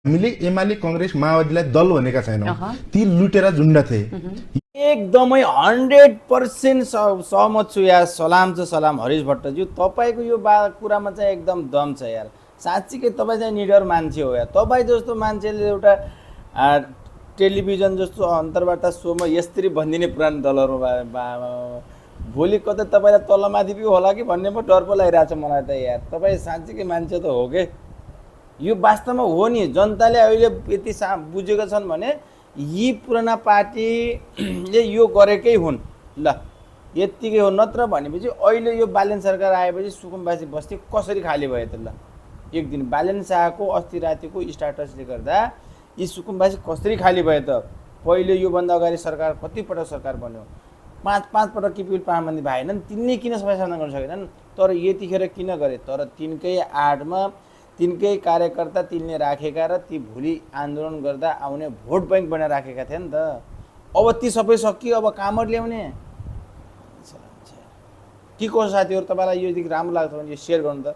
हामीले एमाले कांग्रेस माओवादीलाई दल भनेका छैनौं, ती लुटेरा झुण्ड थिए। एकदमै 100% सहमत छु यार। सलाम छ सलाम हरिश भट्टज्यू, तपाईको यो कुरामा चाहिँ एकदम दम छ यार। साँच्चीकै तपाईँ चाहिँ निडर मान्छे हो यार। तपाईँ जस्तो मान्छेले एउटा टेलिभिजन जस्तो अन्तर्वार्ता सोमा यसरी भनिदिने पुरानो दलहरुमा भोलि कतै तपाईलाई तलमाथि पो होला कि भन्ने पो डर पो लागिरहेछ मलाई त यार। तपाईँ साँच्चीकै मान्छे त हो के? यो वास्तवमा हो नि। जनताले अहिले यति बुझेका छन् भने यी पुराना पार्टीले यो गरेकै हुन्। ल यतिकै हो। नत्र भनेपछि अहिले यो बालेन सरकार आएपछि सुकुम्बासी बस्ती कसरी खाली भयो त? ल एक दिन बालेन शाहको अस्ति रातिको स्ट्याटसले गर्दा यी सुकुम्बासी कसरी खाली भयो त? पहिले योभन्दा अगाडि सरकार कतिपटक सरकार बन्यो, 5 पटक किपिल पार्मान्दी भएनन्, तिनले किन सबै समाधान गर्न सकेनन्? तर यतिखेर किन गरे? तर तिनकै आडमा तिनकै कार्यकर्ता तिनले राखेका र ती भोलि आन्दोलन गर्दा आउने भोट बैंक बनाएर राखेका थिए नि त। अब ती सबै सकियो, अब कामहरु ल्याउने। के को साथीहरु, तपाईलाई यो राम्रो लाग्छ भने यो शेयर गर्नु त।